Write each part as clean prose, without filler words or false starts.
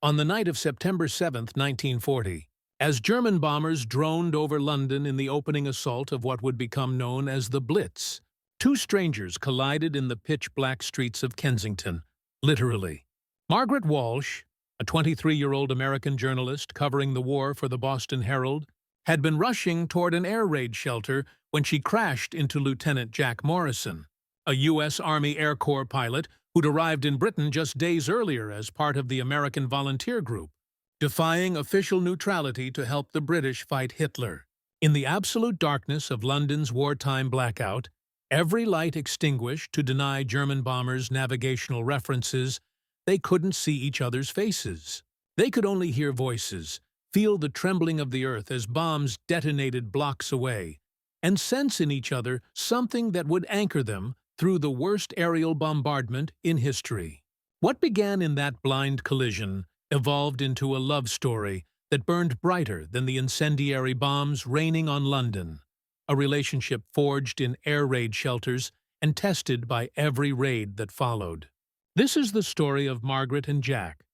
On the night of September 7, 1940, as German bombers droned over London in the opening assault of what would become known as the Blitz, two strangers collided in the pitch-black streets of Kensington, literally. Margaret Walsh, a 23-year-old American journalist covering the war for the Boston Herald, had been rushing toward an air raid shelter when she crashed into Lieutenant Jack Morrison, a U.S. Army Air Corps pilot who'd arrived in Britain just days earlier as part of the American volunteer group, defying official neutrality to help the British fight Hitler. In the absolute darkness of London's wartime blackout, every light extinguished to deny German bombers navigational references, they couldn't see each other's faces. They could only hear voices, feel the trembling of the earth as bombs detonated blocks away, and sense in each other something that would anchor them through the worst aerial bombardment in history. What began in that blind collision evolved into a love story that burned brighter than the incendiary bombs raining on London, a relationship forged in air raid shelters and tested by every raid that followed. This is the story of Margaret and Jack,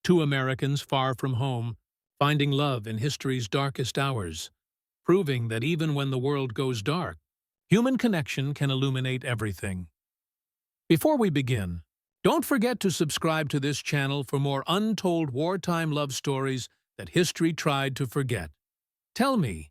two Americans far from home, finding love in history's darkest hours, proving that even when the world goes dark, human connection can illuminate everything. Before we begin, don't forget to subscribe to this channel for more untold wartime love stories that history tried to forget. Tell me,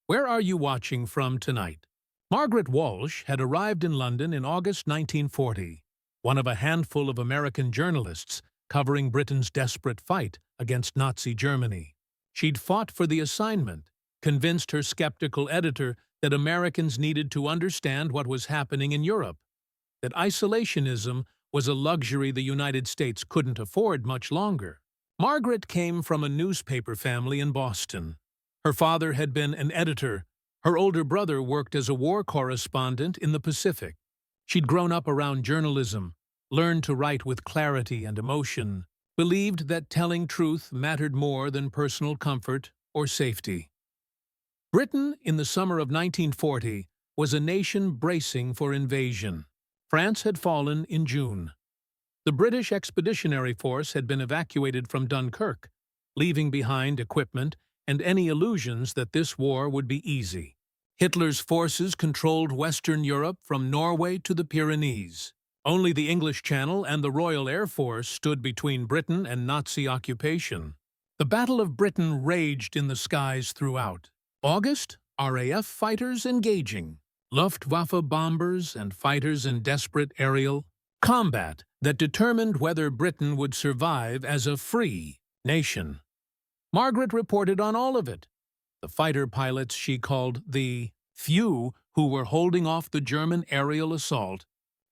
where are you watching from tonight? Margaret Walsh had arrived in London in August 1940, one of a handful of American journalists covering Britain's desperate fight against Nazi Germany. She'd fought for the assignment, convinced her skeptical editor that Americans needed to understand what was happening in Europe, that isolationism was a luxury the United States couldn't afford much longer. Margaret came from a newspaper family in Boston. Her father had been an editor. Her older brother worked as a war correspondent in the Pacific. She'd grown up around journalism, learned to write with clarity and emotion, believed that telling truth mattered more than personal comfort or safety. Britain, in the summer of 1940, was a nation bracing for invasion. France had fallen in June. The British Expeditionary Force had been evacuated from Dunkirk, leaving behind equipment and any illusions that this war would be easy. Hitler's forces controlled Western Europe from Norway to the Pyrenees. Only the English Channel and the Royal Air Force stood between Britain and Nazi occupation. The Battle of Britain raged in the skies throughout. August, RAF fighters engaging, Luftwaffe bombers and fighters in desperate aerial combat that determined whether Britain would survive as a free nation. Margaret reported on all of it. The fighter pilots she called the few who were holding off the German aerial assault,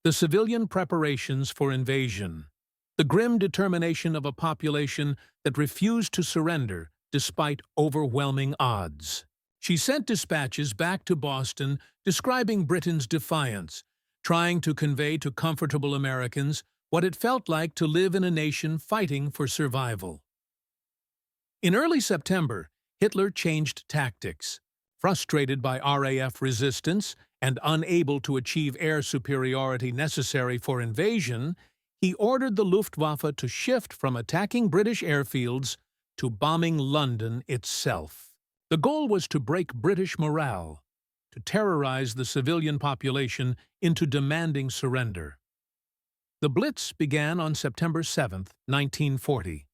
the civilian preparations for invasion, the grim determination of a population that refused to surrender despite overwhelming odds. She sent dispatches back to Boston describing Britain's defiance, trying to convey to comfortable Americans what it felt like to live in a nation fighting for survival. In early September, Hitler changed tactics. Frustrated by RAF resistance and unable to achieve air superiority necessary for invasion, he ordered the Luftwaffe to shift from attacking British airfields to bombing London itself. The goal was to break British morale, to terrorize the civilian population into demanding surrender. The Blitz began on September 7, 1940.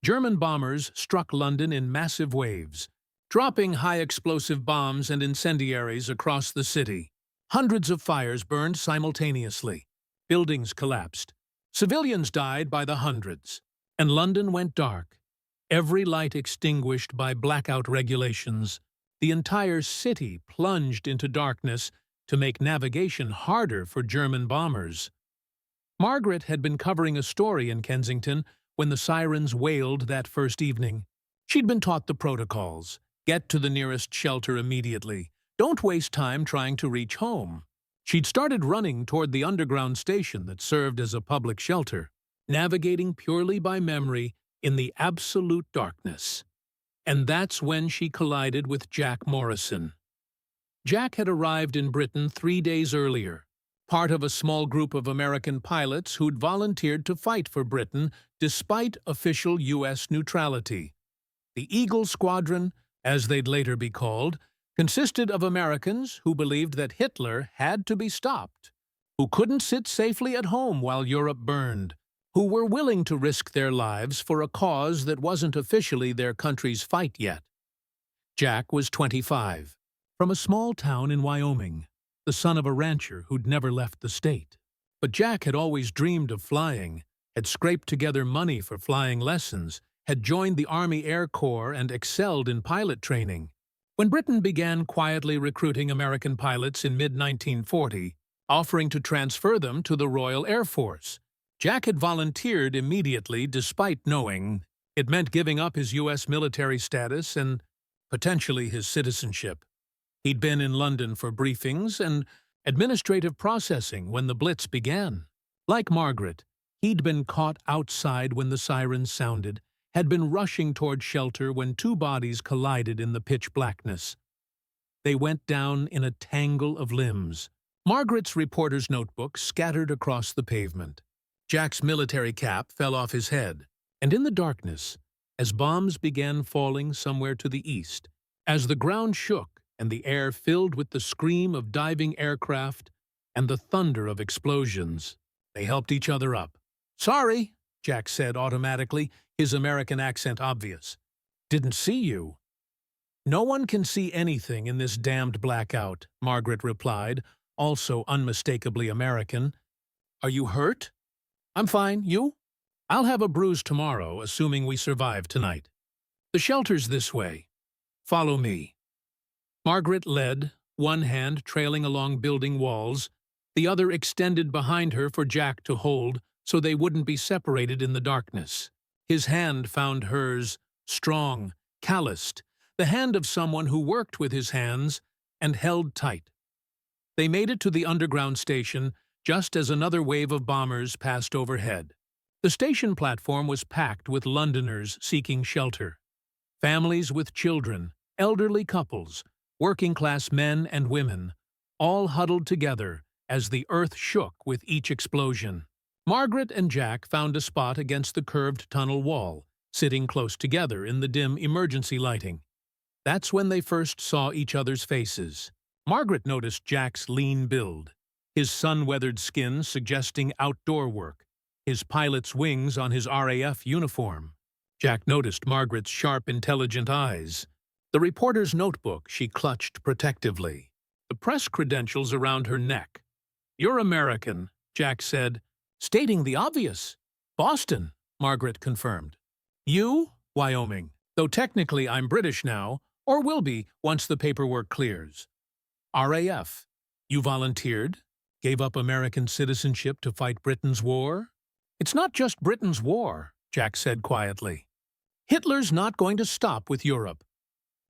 German bombers struck London in massive waves, dropping high-explosive bombs and incendiaries across the city. Hundreds of fires burned simultaneously. Buildings collapsed. Civilians died by the hundreds. And London went dark. Every light extinguished by blackout regulations. The entire city plunged into darkness to make navigation harder for German bombers. Margaret had been covering a story in Kensington when the sirens wailed that first evening. She'd been taught the protocols. Get to the nearest shelter immediately. Don't waste time trying to reach home. She'd started running toward the underground station that served as a public shelter, navigating purely by memory in the absolute darkness. And that's when she collided with Jack Morrison. Jack had arrived in Britain 3 days earlier, part of a small group of American pilots who'd volunteered to fight for Britain despite official U.S. neutrality. The Eagle Squadron, as they'd later be called, consisted of Americans who believed that Hitler had to be stopped, who couldn't sit safely at home while Europe burned, who were willing to risk their lives for a cause that wasn't officially their country's fight yet. Jack was 25, from a small town in Wyoming, the son of a rancher who'd never left the state. But Jack had always dreamed of flying, had scraped together money for flying lessons, had joined the Army Air Corps and excelled in pilot training. When Britain began quietly recruiting American pilots in mid-1940, offering to transfer them to the Royal Air Force, Jack had volunteered immediately despite knowing it meant giving up his U.S. military status and potentially his citizenship. He'd been in London for briefings and administrative processing when the Blitz began. Like Margaret, he'd been caught outside when the sirens sounded, had been rushing toward shelter when two bodies collided in the pitch blackness. They went down in a tangle of limbs. Margaret's reporter's notebook scattered across the pavement. Jack's military cap fell off his head, and in the darkness, as bombs began falling somewhere to the east, as the ground shook and the air filled with the scream of diving aircraft and the thunder of explosions, they helped each other up. "Sorry," Jack said automatically, his American accent obvious. "Didn't see you." "No one can see anything in this damned blackout," Margaret replied, also unmistakably American. "Are you hurt?" "I'm fine. You?" "I'll have a bruise tomorrow, assuming we survive tonight. The shelter's this way. Follow me." Margaret led, one hand trailing along building walls, the other extended behind her for Jack to hold so they wouldn't be separated in the darkness. His hand found hers, strong, calloused, the hand of someone who worked with his hands and held tight. They made it to the underground station just as another wave of bombers passed overhead. The station platform was packed with Londoners seeking shelter. Families with children, elderly couples, working-class men and women, all huddled together as the earth shook with each explosion. Margaret and Jack found a spot against the curved tunnel wall, sitting close together in the dim emergency lighting. That's when they first saw each other's faces. Margaret noticed Jack's lean build, his sun-weathered skin suggesting outdoor work, his pilot's wings on his RAF uniform. Jack noticed Margaret's sharp, intelligent eyes, the reporter's notebook she clutched protectively, the press credentials around her neck. "You're American," Jack said, stating the obvious. "Boston," Margaret confirmed. "You?" "Wyoming, though technically I'm British now, or will be once the paperwork clears." "RAF. You volunteered? Gave up American citizenship to fight Britain's war?" "It's not just Britain's war," Jack said quietly. "Hitler's not going to stop with Europe.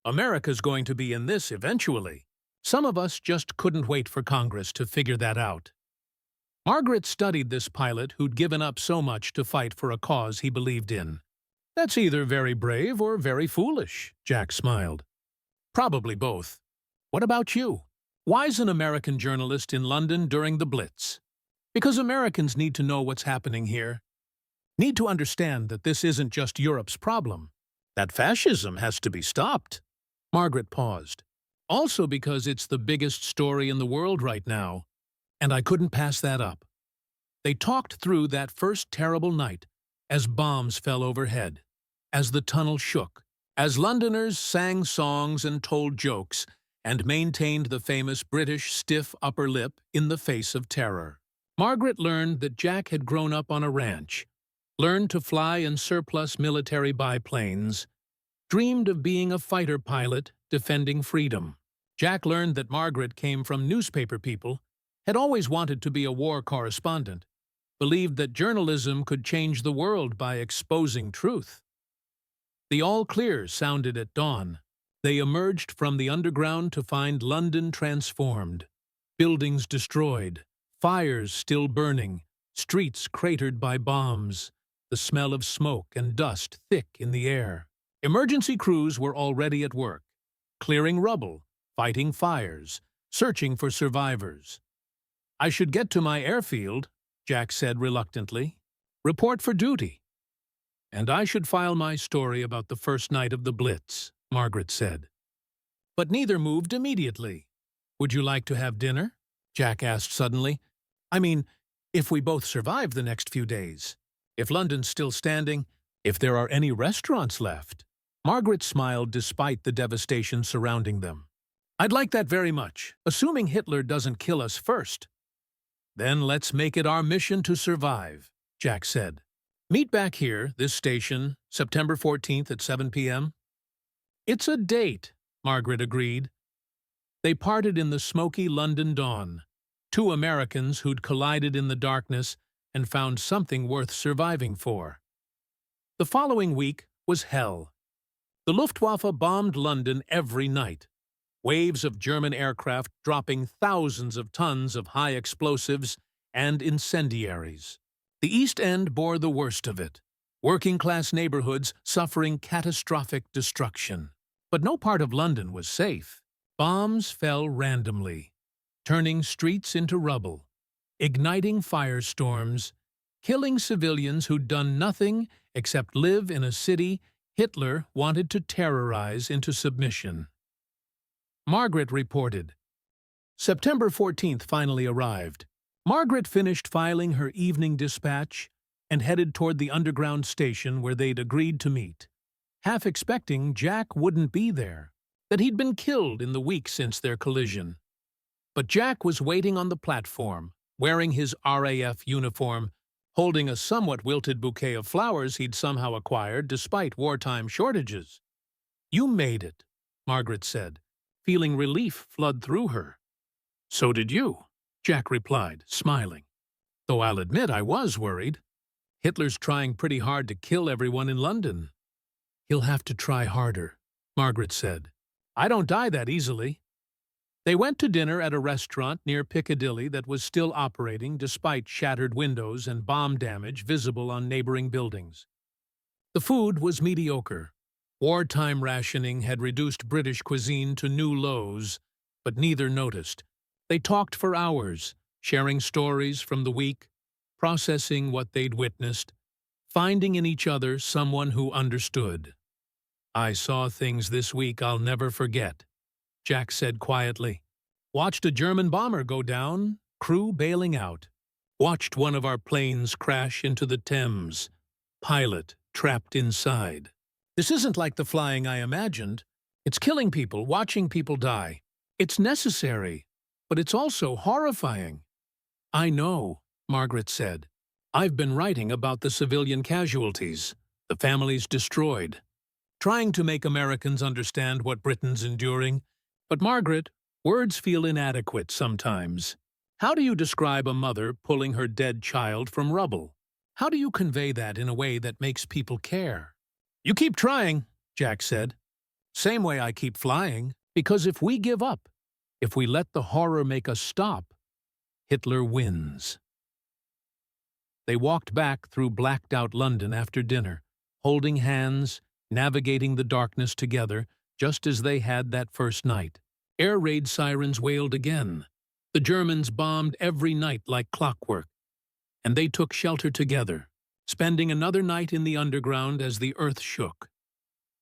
America's going to be in this eventually. Some of us just couldn't wait for Congress to figure that out." Margaret studied this pilot who'd given up so much to fight for a cause he believed in. "That's either very brave or very foolish," Jack smiled. "Probably both. What about you? Why's an American journalist in London during the Blitz?" "Because Americans need to know what's happening here. Need to understand that this isn't just Europe's problem. That fascism has to be stopped." Margaret paused. "Also because it's the biggest story in the world right now, and I couldn't pass that up." They talked through that first terrible night as bombs fell overhead, as the tunnel shook, as Londoners sang songs and told jokes, and maintained the famous British stiff upper lip in the face of terror. Margaret learned that Jack had grown up on a ranch, learned to fly in surplus military biplanes, dreamed of being a fighter pilot defending freedom. Jack learned that Margaret came from newspaper people, had always wanted to be a war correspondent, believed that journalism could change the world by exposing truth. The all-clear sounded at dawn. They emerged from the underground to find London transformed, buildings destroyed, fires still burning, streets cratered by bombs, the smell of smoke and dust thick in the air. Emergency crews were already at work, clearing rubble, fighting fires, searching for survivors. I should get to my airfield, Jack said reluctantly. Report for duty. And I should file my story about the first night of the Blitz, Margaret said. But neither moved immediately. Would you like to have dinner? Jack asked suddenly. I mean, if we both survive the next few days. If London's still standing, if there are any restaurants left. Margaret smiled despite the devastation surrounding them. I'd like that very much, assuming Hitler doesn't kill us first. Then let's make it our mission to survive, Jack said. Meet back here, this station, September 14th at 7 p.m. It's a date, Margaret agreed. They parted in the smoky London dawn, two Americans who'd collided in the darkness and found something worth surviving for. The following week was hell. The Luftwaffe bombed London every night, waves of German aircraft dropping thousands of tons of high explosives and incendiaries. The East End bore the worst of it, working-class neighborhoods suffering catastrophic destruction. But no part of London was safe. Bombs fell randomly, turning streets into rubble, igniting firestorms, killing civilians who'd done nothing except live in a city Hitler wanted to terrorize into submission. Margaret reported. September 14th finally arrived. Margaret finished filing her evening dispatch and headed toward the underground station where they'd agreed to meet, half expecting Jack wouldn't be there, that he'd been killed in the week since their collision. But Jack was waiting on the platform, wearing his RAF uniform, holding a somewhat wilted bouquet of flowers he'd somehow acquired despite wartime shortages. You made it, Margaret said, feeling relief flood through her. So did you, Jack replied, smiling. Though I'll admit I was worried. Hitler's trying pretty hard to kill everyone in London. He'll have to try harder, Margaret said. I don't die that easily. They went to dinner at a restaurant near Piccadilly that was still operating despite shattered windows and bomb damage visible on neighboring buildings. The food was mediocre. Wartime rationing had reduced British cuisine to new lows, but neither noticed. They talked for hours, sharing stories from the week, processing what they'd witnessed, finding in each other someone who understood. I saw things this week I'll never forget, Jack said quietly. Watched a German bomber go down, crew bailing out. Watched one of our planes crash into the Thames, pilot trapped inside. This isn't like the flying I imagined. It's killing people, watching people die. It's necessary, but it's also horrifying. I know, Margaret said. I've been writing about the civilian casualties, the families destroyed, trying to make Americans understand what Britain's enduring. But Margaret, words feel inadequate sometimes. How do you describe a mother pulling her dead child from rubble? How do you convey that in a way that makes people care? You keep trying, Jack said. Same way I keep flying, because if we give up, if we let the horror make us stop, Hitler wins. They walked back through blacked-out London after dinner, holding hands, navigating the darkness together, just as they had that first night. Air raid sirens wailed again. The Germans bombed every night like clockwork, and they took shelter together, spending another night in the underground as the earth shook.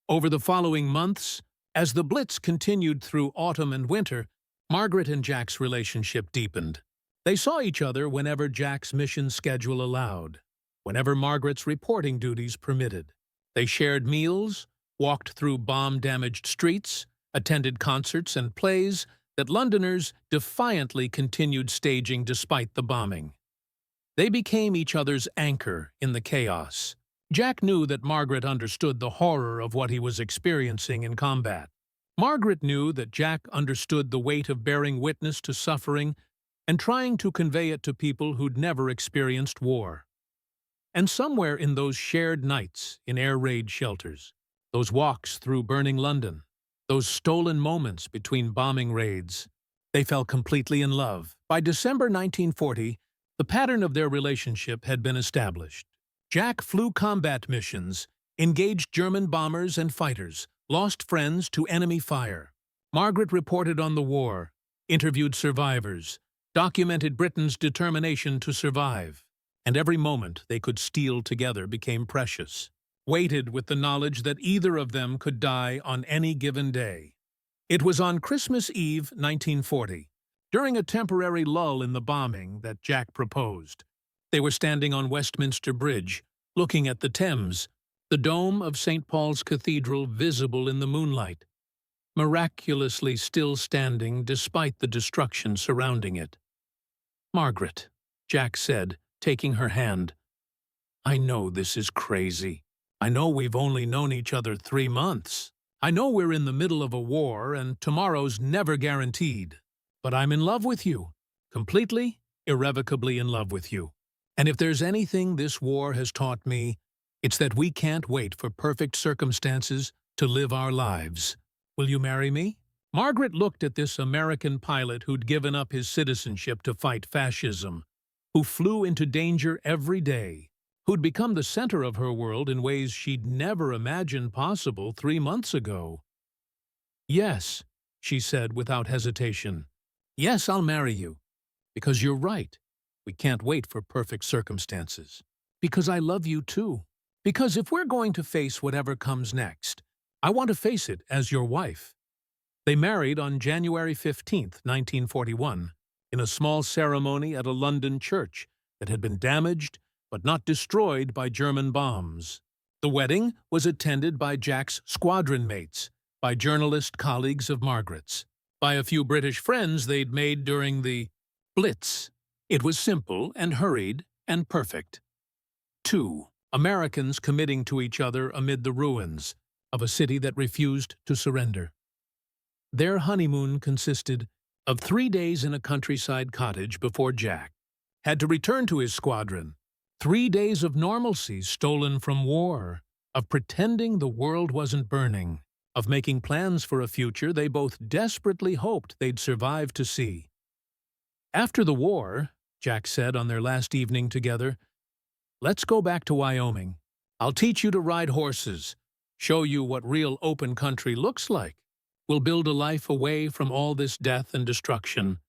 Over the following months, as the Blitz continued through autumn and winter, Margaret and Jack's relationship deepened. They saw each other whenever Jack's mission schedule allowed, whenever Margaret's reporting duties permitted. They shared meals, walked through bomb-damaged streets, attended concerts and plays that Londoners defiantly continued staging despite the bombing. They became each other's anchor in the chaos. Jack knew that Margaret understood the horror of what he was experiencing in combat. Margaret knew that Jack understood the weight of bearing witness to suffering and trying to convey it to people who'd never experienced war. And somewhere in those shared nights in air raid shelters, those walks through burning London, those stolen moments between bombing raids, they fell completely in love. By December 1940, the pattern of their relationship had been established. Jack flew combat missions, engaged German bombers and fighters, lost friends to enemy fire. Margaret reported on the war, interviewed survivors, documented Britain's determination to survive, and every moment they could steal together became precious, weighted with the knowledge that either of them could die on any given day. It was on Christmas Eve, 1940, during a temporary lull in the bombing, that Jack proposed. They were standing on Westminster Bridge, looking at the Thames, the dome of St. Paul's Cathedral visible in the moonlight, miraculously still standing despite the destruction surrounding it. "Margaret," Jack said, taking her hand, "I know this is crazy. I know we've only known each other 3 months. I know we're in the middle of a war and tomorrow's never guaranteed. But I'm in love with you. Completely, irrevocably in love with you. And if there's anything this war has taught me, it's that we can't wait for perfect circumstances to live our lives. Will you marry me?" Margaret looked at this American pilot who'd given up his citizenship to fight fascism, who flew into danger every day, who'd become the center of her world in ways she'd never imagined possible 3 months ago. "Yes," she said without hesitation. "Yes, I'll marry you. Because you're right. We can't wait for perfect circumstances. Because I love you too. Because if we're going to face whatever comes next, I want to face it as your wife." They married on January 15, 1941, in a small ceremony at a London church that had been damaged but not destroyed by German bombs. The wedding was attended by Jack's squadron mates, by journalist colleagues of Margaret's, by a few British friends they'd made during the Blitz. It was simple and hurried and perfect. 2 Americans committing to each other amid the ruins of a city that refused to surrender. Their honeymoon consisted of 3 days in a countryside cottage before Jack had to return to his squadron. 3 days of normalcy stolen from war, of pretending the world wasn't burning, of making plans for a future they both desperately hoped they'd survive to see. "After the war," Jack said on their last evening together, "let's go back to Wyoming. I'll teach you to ride horses, show you what real open country looks like. We'll build a life away from all this death and destruction."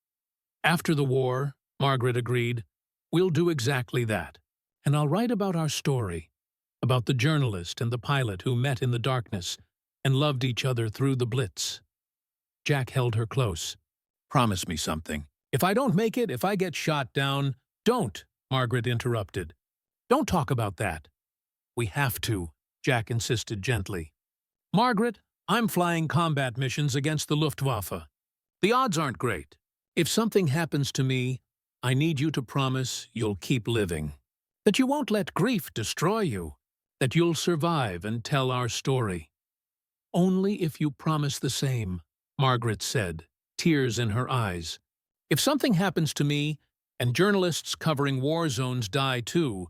"After the war," Margaret agreed, "we'll do exactly that. And I'll write about our story, about the journalist and the pilot who met in the darkness and loved each other through the Blitz." Jack held her close. "Promise me something. If I don't make it, if I get shot down—" "Don't," Margaret interrupted. "Don't talk about that." "We have to," Jack insisted gently. "Margaret, I'm flying combat missions against the Luftwaffe. The odds aren't great. If something happens to me, I need you to promise you'll keep living. That you won't let grief destroy you. That you'll survive and tell our story." "Only if you promise the same," Margaret said, tears in her eyes. "If something happens to me, and journalists covering war zones die too,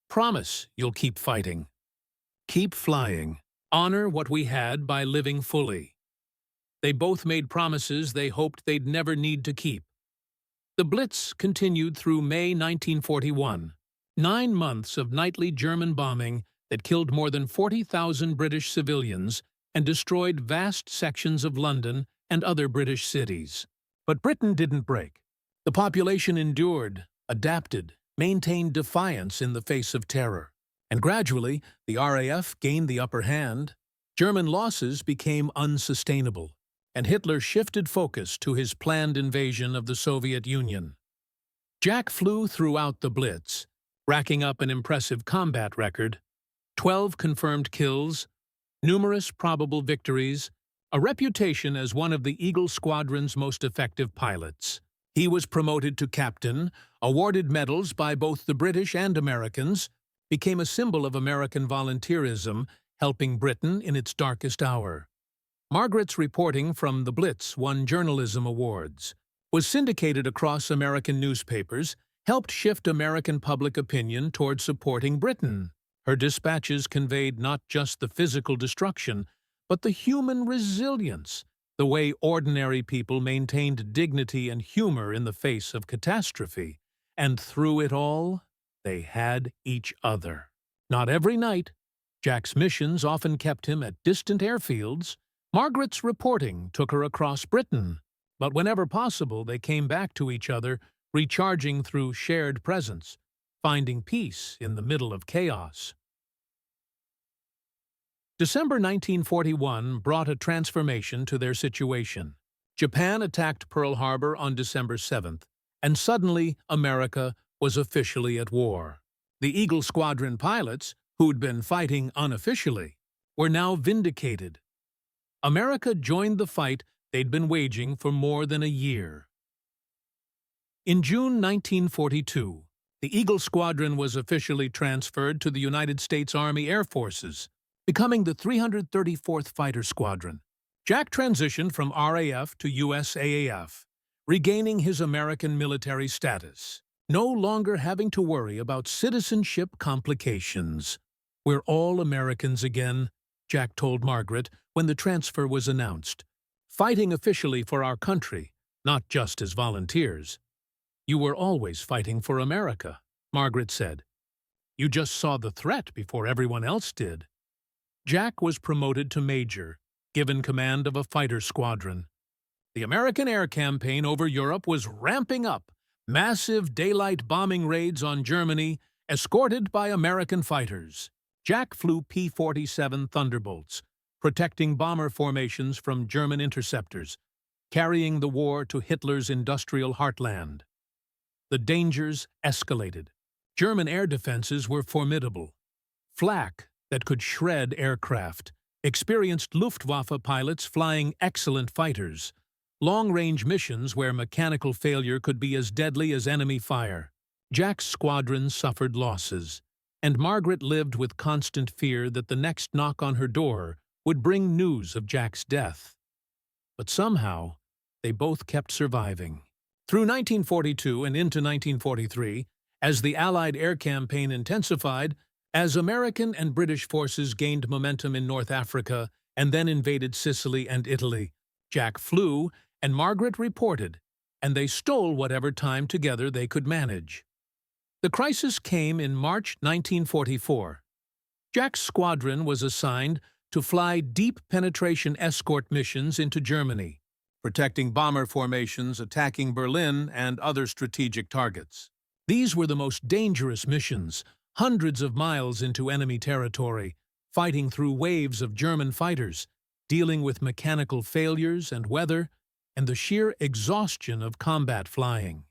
promise you'll keep fighting. Keep flying. Honor what we had by living fully." They both made promises they hoped they'd never need to keep. The Blitz continued through May 1941, 9 months of nightly German bombing that killed more than 40,000 British civilians and destroyed vast sections of London and other British cities. But Britain didn't break. The population endured, adapted, maintained defiance in the face of terror. And gradually, the RAF gained the upper hand. German losses became unsustainable, and Hitler shifted focus to his planned invasion of the Soviet Union. Jack flew throughout the Blitz, racking up an impressive combat record: 12 confirmed kills, numerous probable victories, a reputation as one of the Eagle Squadron's most effective pilots. He was promoted to captain, awarded medals by both the British and Americans, became a symbol of American volunteerism, helping Britain in its darkest hour. Margaret's reporting from the Blitz won journalism awards, was syndicated across American newspapers, helped shift American public opinion toward supporting Britain. Her dispatches conveyed not just the physical destruction, but the human resilience, the way ordinary people maintained dignity and humor in the face of catastrophe. And through it all, they had each other. Not every night. Jack's missions often kept him at distant airfields. Margaret's reporting took her across Britain. But whenever possible, they came back to each other recharging through shared presence, finding peace in the middle of chaos. December 1941 brought a transformation to their situation. Japan attacked Pearl Harbor on December 7th, and suddenly America was officially at war. The Eagle Squadron pilots, who'd been fighting unofficially, were now vindicated. America joined the fight they'd been waging for more than a year. In June 1942, the Eagle Squadron was officially transferred to the United States Army Air Forces, becoming the 334th Fighter Squadron. Jack transitioned from RAF to USAAF, regaining his American military status, no longer having to worry about citizenship complications. "We're all Americans again," Jack told Margaret when the transfer was announced, "fighting officially for our country, not just as volunteers." "You were always fighting for America," Margaret said. "You just saw the threat before everyone else did." Jack was promoted to major, given command of a fighter squadron. The American air campaign over Europe was ramping up, massive daylight bombing raids on Germany, escorted by American fighters. Jack flew P-47 Thunderbolts, protecting bomber formations from German interceptors, carrying the war to Hitler's industrial heartland. The dangers escalated. German air defenses were formidable. Flak that could shred aircraft, experienced Luftwaffe pilots flying excellent fighters, long-range missions where mechanical failure could be as deadly as enemy fire. Jack's squadron suffered losses, and Margaret lived with constant fear that the next knock on her door would bring news of Jack's death. But somehow, they both kept surviving. Through 1942 and into 1943, as the Allied air campaign intensified, as American and British forces gained momentum in North Africa and then invaded Sicily and Italy, Jack flew and Margaret reported, and they stole whatever time together they could manage. The crisis came in March 1944. Jack's squadron was assigned to fly deep penetration escort missions into Germany, protecting bomber formations attacking Berlin and other strategic targets. These were the most dangerous missions, hundreds of miles into enemy territory, fighting through waves of German fighters, dealing with mechanical failures and weather, and the sheer exhaustion of combat flying.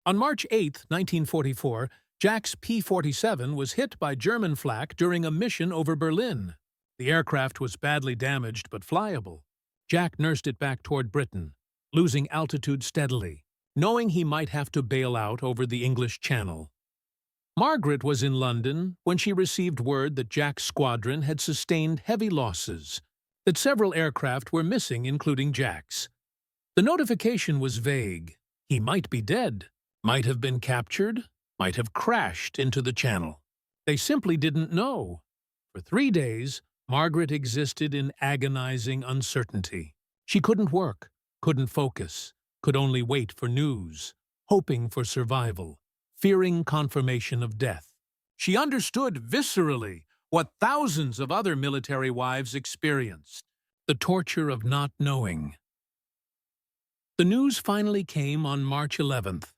On March 8, 1944, Jack's P-47 was hit by German flak during a mission over Berlin. The aircraft was badly damaged but flyable. Jack nursed it back toward Britain, losing altitude steadily, knowing he might have to bail out over the English Channel. Margaret was in London when she received word that Jack's squadron had sustained heavy losses, that several aircraft were missing, including Jack's. The notification was vague. He might be dead, might have been captured, might have crashed into the Channel. They simply didn't know. For 3 days, Margaret existed in agonizing uncertainty. She couldn't work, couldn't focus, could only wait for news, hoping for survival, fearing confirmation of death. She understood viscerally what thousands of other military wives experienced, the torture of not knowing. The news finally came on March 11th.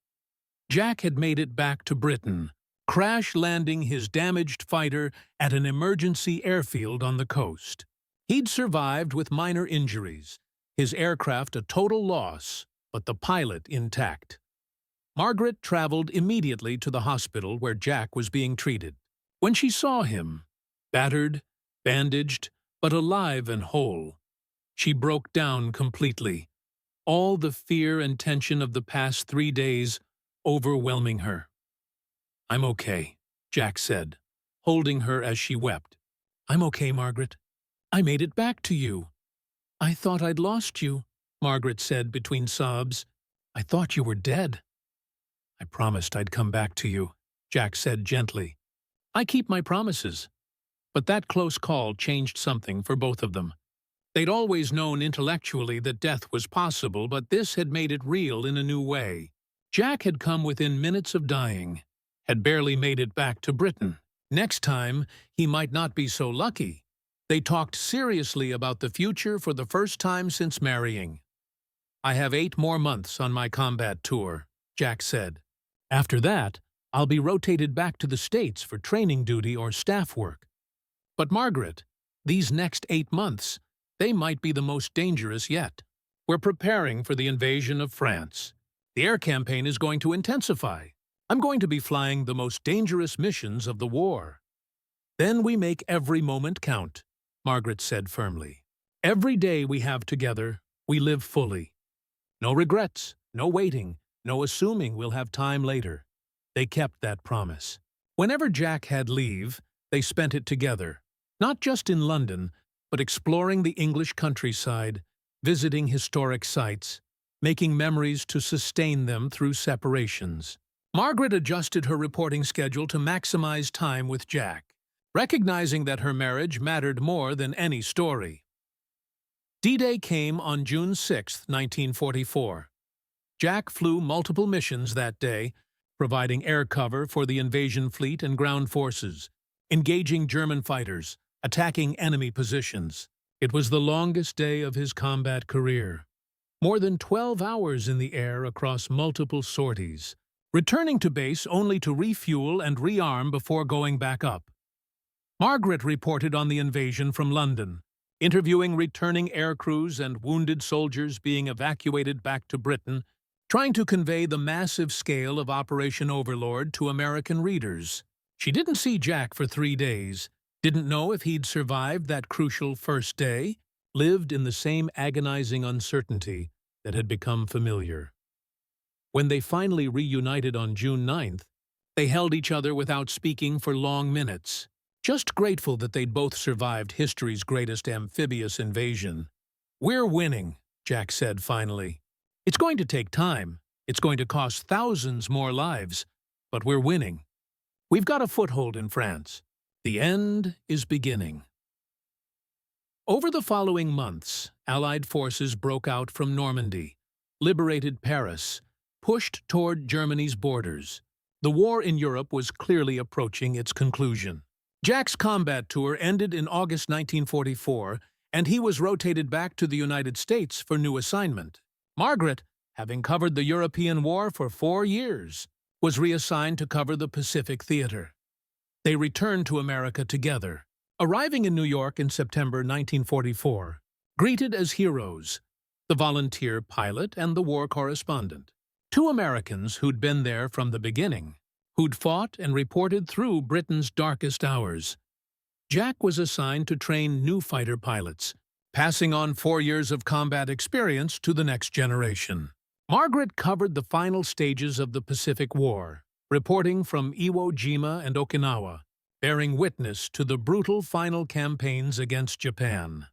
Jack had made it back to Britain, crash-landing his damaged fighter at an emergency airfield on the coast. He'd survived with minor injuries, his aircraft a total loss, but the pilot intact. Margaret traveled immediately to the hospital where Jack was being treated. When she saw him, battered, bandaged, but alive and whole, she broke down completely, all the fear and tension of the past 3 days overwhelming her. "I'm okay," Jack said, holding her as she wept. "I'm okay, Margaret. I made it back to you." "I thought I'd lost you," Margaret said between sobs. "I thought you were dead." "I promised I'd come back to you," Jack said gently. "I keep my promises." But that close call changed something for both of them. They'd always known intellectually that death was possible, but this had made it real in a new way. Jack had come within minutes of dying, had barely made it back to Britain. Next time, he might not be so lucky. They talked seriously about the future for the first time since marrying. "I have 8 more months on my combat tour," Jack said. "After that, I'll be rotated back to the States for training duty or staff work." "But Margaret, these next 8 months, they might be the most dangerous yet. We're preparing for the invasion of France. The air campaign is going to intensify. I'm going to be flying the most dangerous missions of the war." "Then we make every moment count," Margaret said firmly. "Every day we have together, we live fully. No regrets, no waiting, no assuming we'll have time later." They kept that promise. Whenever Jack had leave, they spent it together, not just in London, but exploring the English countryside, visiting historic sites, making memories to sustain them through separations. Margaret adjusted her reporting schedule to maximize time with Jack, recognizing that her marriage mattered more than any story. D-Day came on June 6, 1944. Jack flew multiple missions that day, providing air cover for the invasion fleet and ground forces, engaging German fighters, attacking enemy positions. It was the longest day of his combat career. More than 12 hours in the air across multiple sorties, returning to base only to refuel and rearm before going back up. Margaret reported on the invasion from London, interviewing returning air crews and wounded soldiers being evacuated back to Britain, trying to convey the massive scale of Operation Overlord to American readers. She didn't see Jack for 3 days, didn't know if he'd survived that crucial first day, lived in the same agonizing uncertainty that had become familiar. When they finally reunited on June 9th, they held each other without speaking for long minutes, just grateful that they'd both survived history's greatest amphibious invasion. "We're winning," Jack said finally. "It's going to take time. It's going to cost thousands more lives, but we're winning. We've got a foothold in France. The end is beginning." Over the following months, Allied forces broke out from Normandy, liberated Paris, pushed toward Germany's borders. The war in Europe was clearly approaching its conclusion. Jack's combat tour ended in August 1944, and he was rotated back to the United States for new assignment. Margaret, having covered the European War for 4 years, was reassigned to cover the Pacific Theater. They returned to America together, arriving in New York in September 1944, greeted as heroes, the volunteer pilot and the war correspondent. 2 Americans who'd been there from the beginning, who'd fought and reported through Britain's darkest hours. Jack was assigned to train new fighter pilots, passing on 4 years of combat experience to the next generation. Margaret covered the final stages of the Pacific War, reporting from Iwo Jima and Okinawa, bearing witness to the brutal final campaigns against Japan.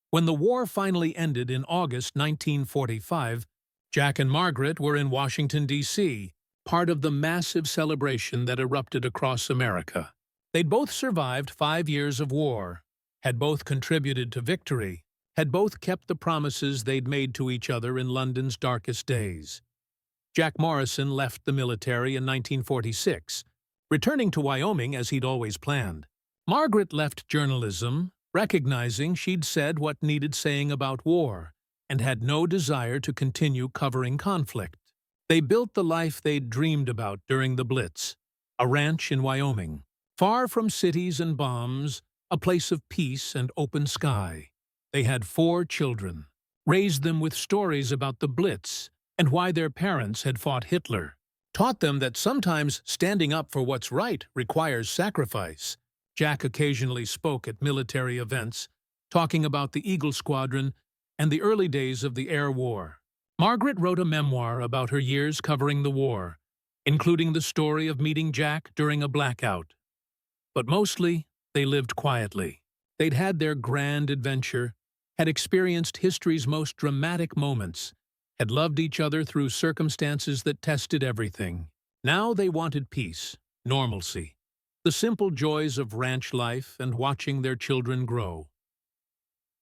When the war finally ended in August 1945, Jack and Margaret were in Washington, D.C., part of the massive celebration that erupted across America. They'd both survived 5 years of war, had both contributed to victory, had both kept the promises they'd made to each other in London's darkest days. Jack Morrison left the military in 1946, returning to Wyoming as he'd always planned. Margaret left journalism, recognizing she'd said what needed saying about war, and had no desire to continue covering conflict. They built the life they'd dreamed about during the Blitz, a ranch in Wyoming, far from cities and bombs, a place of peace and open sky. They had 4 children, raised them with stories about the Blitz and why their parents had fought Hitler, taught them that sometimes standing up for what's right requires sacrifice. Jack occasionally spoke at military events, talking about the Eagle Squadron and the early days of the air war. Margaret wrote a memoir about her years covering the war, including the story of meeting Jack during a blackout. But mostly, they lived quietly. They'd had their grand adventure, had experienced history's most dramatic moments, had loved each other through circumstances that tested everything. Now they wanted peace, normalcy, the simple joys of ranch life and watching their children grow.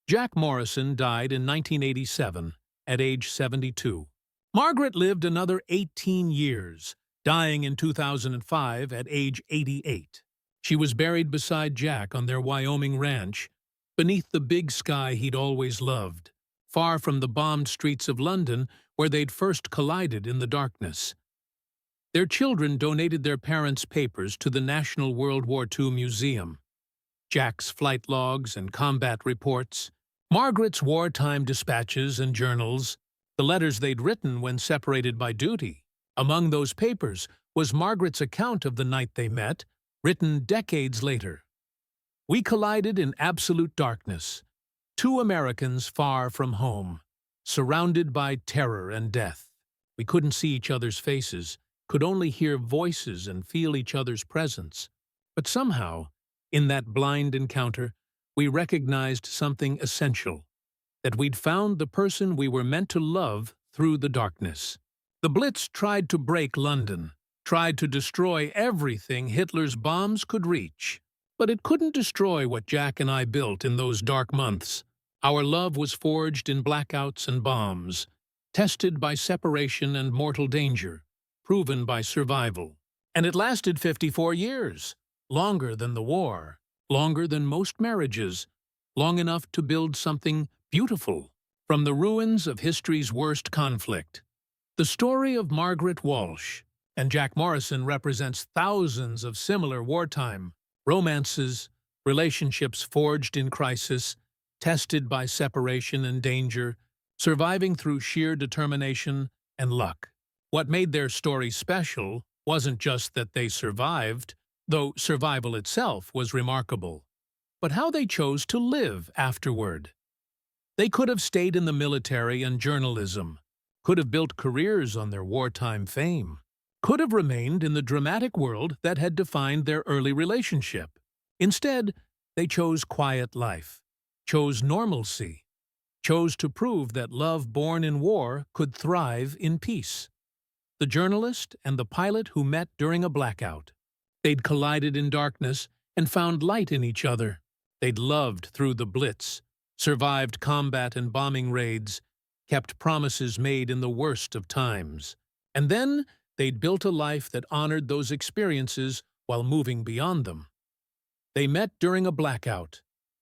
Jack Morrison died in 1987, at age 72. Margaret lived another 18 years, dying in 2005 at age 88. She was buried beside Jack on their Wyoming ranch, beneath the big sky he'd always loved, far from the bombed streets of London where they'd first collided in the darkness. Their children donated their parents' papers to the National World War II Museum. Jack's flight logs and combat reports, Margaret's wartime dispatches and journals, the letters they'd written when separated by duty. Among those papers was Margaret's account of the night they met, written decades later. We collided in absolute darkness, two Americans far from home, surrounded by terror and death. We couldn't see each other's faces, could only hear voices and feel each other's presence. But somehow, in that blind encounter, we recognized something essential, that we'd found the person we were meant to love through the darkness. The Blitz tried to break London, tried to destroy everything Hitler's bombs could reach. But it couldn't destroy what Jack and I built in those dark months. Our love was forged in blackouts and bombs, tested by separation and mortal danger, proven by survival. And it lasted 54 years, longer than the war, longer than most marriages, long enough to build something beautiful from the ruins of history's worst conflict. The story of Margaret Walsh and Jack Morrison represents thousands of similar wartime romances, relationships forged in crisis, tested by separation and danger, surviving through sheer determination and luck. What made their story special wasn't just that they survived, though survival itself was remarkable, but how they chose to live afterward. They could have stayed in the military and journalism, could have built careers on their wartime fame, could have remained in the dramatic world that had defined their early relationship. Instead, they chose quiet life, chose normalcy, chose to prove that love born in war could thrive in peace. The journalist and the pilot who met during a blackout. They'd collided in darkness and found light in each other. They'd loved through the Blitz, survived combat and bombing raids, kept promises made in the worst of times. And then they'd built a life that honored those experiences while moving beyond them. They met during a blackout,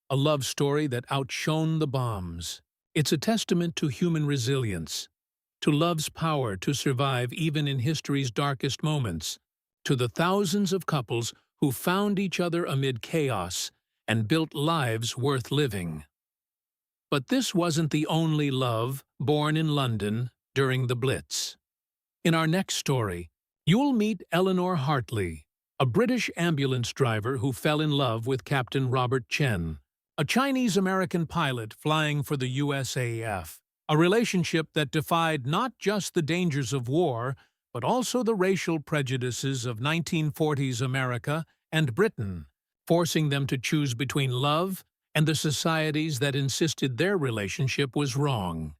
a love story that outshone the bombs. It's a testament to human resilience, to love's power to survive even in history's darkest moments, to the thousands of couples who found each other amid chaos and built lives worth living. But this wasn't the only love born in London during the Blitz. In our next story, you'll meet Eleanor Hartley, a British ambulance driver who fell in love with Captain Robert Chen, a Chinese-American pilot flying for the USAF, a relationship that defied not just the dangers of war, but also the racial prejudices of 1940s America and Britain, forcing them to choose between love and the societies that insisted their relationship was wrong.